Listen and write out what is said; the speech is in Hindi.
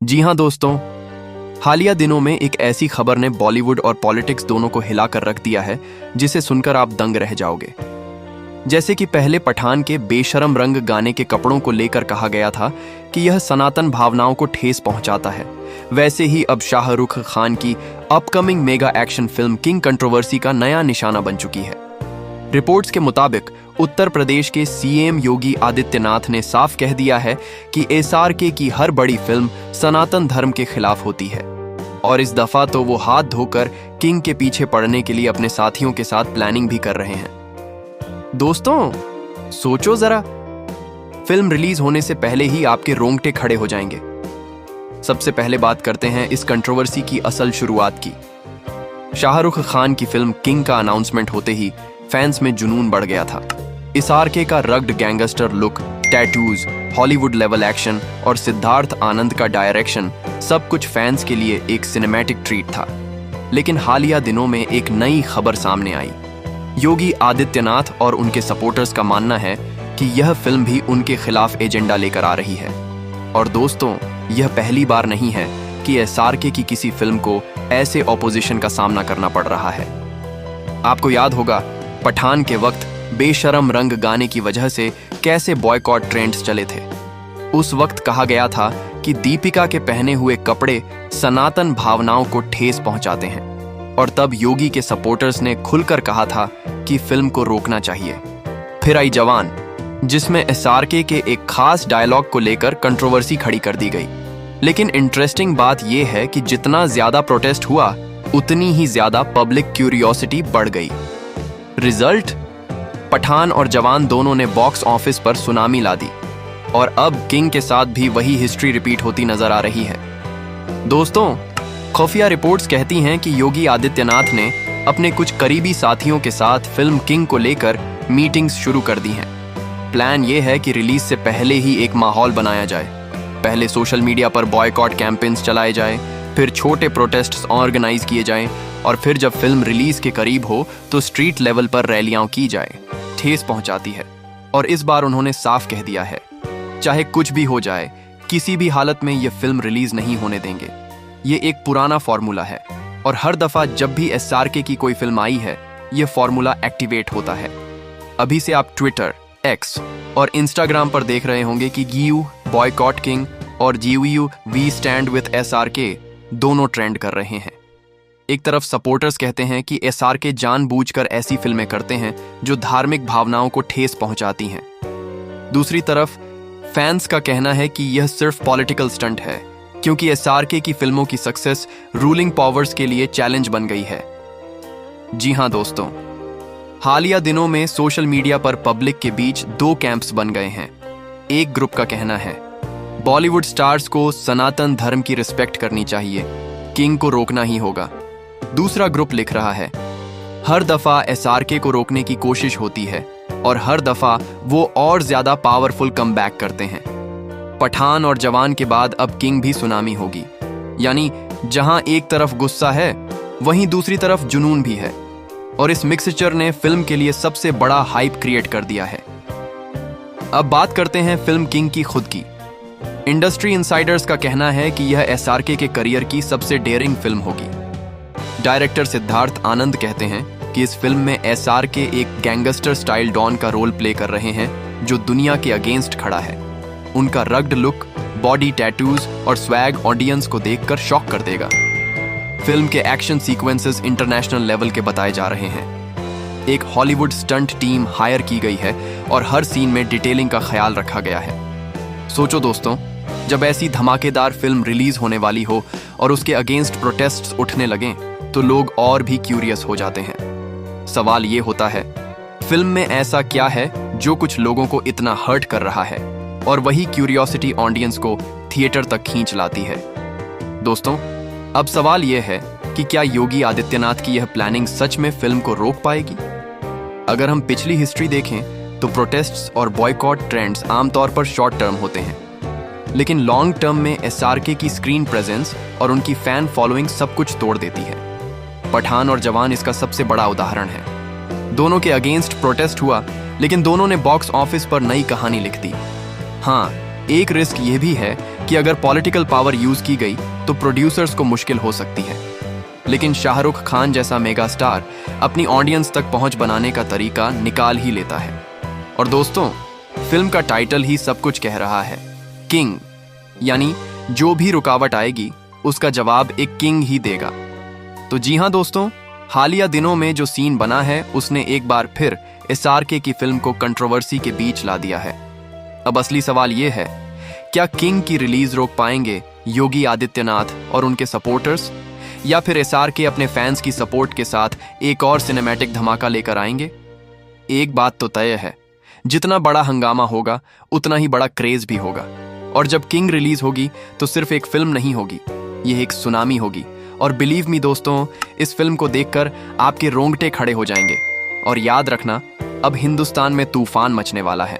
जी हाँ दोस्तों, हालिया दिनों में एक ऐसी खबर ने बॉलीवुड और पॉलिटिक्स दोनों को हिलाकर रख दिया है जिसे सुनकर आप दंग रह जाओगे। जैसे कि पहले पठान के बेशरम रंग गाने के कपड़ों को लेकर कहा गया था कि यह सनातन भावनाओं को ठेस पहुंचाता है, वैसे ही अब शाहरुख खान की upcoming mega action film king controversy का नया निशाना बन चुकी है। रिपोर्ट्स के मुताबिक उत्तर प्रदेश के सीएम योगी आदित्यनाथ ने साफ कह दिया है कि एसआरके की हर बड़ी फिल्म सनातन धर्म के खिलाफ होती है और इस दफा तो वो हाथ धोकर किंग के पीछे पड़ने के लिए अपने साथियों के साथ प्लानिंग भी कर रहे हैं। दोस्तों, सोचो जरा, फिल्म रिलीज होने से पहले ही आपके रोंगटे खड़े हो जाएंगे। सबसे पहले बात करते हैं इस कंट्रोवर्सी की असल शुरुआत की। शाहरुख खान की फिल्म किंग का अनाउंसमेंट होते ही फैंस में जुनून बढ़ गया था। एसआरके का rugged gangster look, tattoos, Hollywood level action और सिद्धार्थ आनंद का डायरेक्शन सब कुछ फैंस के लिए एक सिनेमैटिक ट्रीट था। लेकिन हालिया दिनों में एक नई खबर सामने आई। योगी आदित्यनाथ और उनके सपोर्टर्स का मानना है कि यह फिल्म भी उनके खिलाफ एजेंडा लेकर आ रही है। और दोस्तों, यह पहली बार नहीं है कि एसआरके की किसी फिल्म को ऐसे ऑपोजिशन का सामना करना पड़ रहा है। आपको याद होगा, पठान के वक्त बेशरम रंग गाने की वजह से कैसे बॉयकॉट ट्रेंड्स चले थे। उस वक्त कहा गया था कि दीपिका के पहने हुए कपड़े सनातन भावनाओं को ठेस पहुंचाते हैं और तब योगी के सपोर्टर्स ने खुलकर कहा था कि फिल्म को रोकना चाहिए। फिर आई जवान, जिसमें एसआरके के एक खास डायलॉग को लेकर कंट्रोवर्सी खड़ी कर दी गई। लेकिन इंटरेस्टिंग बात यह है कि जितना ज्यादा प्रोटेस्ट हुआ उतनी ही ज्यादा पब्लिक क्यूरियोसिटी बढ़ गई। रिजल्ट, पठान और जवान दोनों ने बॉक्स ऑफिस पर सुनामी ला दी और अब किंग के साथ भी वही हिस्ट्री रिपीट होती नजर आ रही है। दोस्तों, खुफिया रिपोर्ट्स कहती हैं कि योगी आदित्यनाथ ने अपने कुछ करीबी साथियों के साथ फिल्म किंग को लेकर मीटिंग्स शुरू कर दी हैं। प्लान ये है कि रिलीज से पहले ही एक माहौल बनाया जाए। पहले सोशल मीडिया पर बॉयकॉट कैंपेन्स चलाए जाएं, फिर छोटे प्रोटेस्ट्स ऑर्गेनाइज किए जाएं और फिर जब फिल्म रिलीज के करीब हो तो स्ट्रीट लेवल पर रैलियां की जाए। ठेस पहुंचाती है और इस बार उन्होंने साफ कह दिया है, चाहे कुछ भी हो जाए, किसी भी हालत में ये फिल्म रिलीज नहीं होने देंगे। ये एक पुराना फॉर्मूला है और हर दफा जब भी एसआरके की कोई फिल्म आई है, ये फॉर्मूला एक्टिवेट होता है। अभी से आप ट्विटर, एक्स और इंस्टाग्राम पर देख रहे होंगे कि GU बॉयकॉट किंग और GU we stand with SRK दोनों ट्रेंड कर रहे हैं। एक तरफ सपोर्टर्स कहते हैं कि एसआरके जानबूझकर ऐसी फिल्में करते हैं जो धार्मिक भावनाओं को ठेस पहुंचाती हैं। दूसरी तरफ फैंस का कहना है कि यह सिर्फ पॉलिटिकल स्टंट है, क्योंकि एसआरके की फिल्मों की सक्सेस रूलिंग पावर्स के लिए चैलेंज बन गई है। जी हाँ दोस्तों, हालिया दिनों में सोशल मीडिया पर पब्लिक के बीच दो कैंप्स बन गए हैं। एक ग्रुप का कहना है बॉलीवुड स्टार्स को सनातन धर्म की रिस्पेक्ट करनी चाहिए, किंग को रोकना ही होगा। दूसरा ग्रुप लिख रहा है हर दफा एसआरके को रोकने की कोशिश होती है और हर दफा वो और ज्यादा पावरफुल कमबैक करते हैं। पठान और जवान के बाद अब किंग भी सुनामी होगी। यानी जहां एक तरफ गुस्सा है, वहीं दूसरी तरफ जुनून भी है और इस मिक्सचर ने फिल्म के लिए सबसे बड़ा हाइप क्रिएट कर दिया है। अब बात करते हैं फिल्म किंग की खुद की। इंडस्ट्री इनसाइडर्स का कहना है कि यह एसआरके के करियर की सबसे डेयरिंग फिल्म होगी। डायरेक्टर सिद्धार्थ आनंद कहते हैं कि इस फिल्म में एसआरके एक गैंगस्टर स्टाइल डॉन का रोल प्ले कर रहे हैं जो दुनिया के अगेंस्ट खड़ा है। उनका रग्ड लुक, बॉडी टैटूज और स्वैग ऑडियंस को देखकर शॉक कर देगा। फिल्म के एक्शन सीक्वेंसेस इंटरनेशनल लेवल के बताए जा रहे हैं। एक हॉलीवुड स्टंट टीम हायर की गई है और हर सीन में डिटेलिंग का ख्याल रखा गया है। सोचो दोस्तों, जब ऐसी धमाकेदार फिल्म रिलीज होने वाली हो और उसके अगेंस्ट प्रोटेस्ट्स उठने लगें तो लोग और भी क्यूरियस हो जाते हैं। सवाल ये होता है, फिल्म में ऐसा क्या है जो कुछ लोगों को इतना हर्ट कर रहा है, और वही क्यूरियोसिटी ऑडियंस को थिएटर तक खींच लाती है। दोस्तों, अब सवाल यह है कि क्या योगी आदित्यनाथ की यह प्लानिंग सच में फिल्म को रोक पाएगी? अगर हम पिछली हिस्ट्री देखें तो प्रोटेस्ट्स और बॉयकॉट ट्रेंड्स आमतौर पर शॉर्ट टर्म होते हैं, लेकिन लॉन्ग टर्म में एसआरके की स्क्रीन प्रेजेंस और उनकी फैन फॉलोइंग सब कुछ तोड़ देती है। पठान और जवान इसका सबसे बड़ा उदाहरण है। दोनों के अगेंस्ट प्रोटेस्ट हुआ, लेकिन दोनों ने बॉक्स ऑफिस पर नई कहानी लिख दी। हाँ, एक रिस्क यह भी है कि अगर पॉलिटिकल पावर यूज की गई तो प्रोड्यूसर्स को मुश्किल हो सकती है, लेकिन शाहरुख खान जैसा मेगा स्टार अपनी ऑडियंस तक पहुंच बनाने का तरीका निकाल ही लेता है। और दोस्तों, फिल्म का टाइटल ही सब कुछ कह रहा है, किंग, यानी जो भी रुकावट आएगी उसका जवाब एक किंग ही देगा। तो जी हां दोस्तों, हालिया दिनों में जो सीन बना है उसने एक बार फिर एसआरके की फिल्म को कंट्रोवर्सी के बीच ला दिया है। अब असली सवाल यह है, क्या किंग की रिलीज रोक पाएंगे योगी आदित्यनाथ और उनके सपोर्टर्स, या फिर एसआरके अपने फैंस की सपोर्ट के साथ एक और सिनेमैटिक धमाका लेकर आएंगे? एक बात तो तय है, जितना बड़ा हंगामा होगा उतना ही बड़ा क्रेज भी होगा। और जब किंग रिलीज होगी तो सिर्फ एक फिल्म नहीं होगी, यह एक सुनामी होगी। और बिलीव मी दोस्तों, इस फिल्म को देखकर आपके रोंगटे खड़े हो जाएंगे। और याद रखना, अब हिंदुस्तान में तूफान मचने वाला है।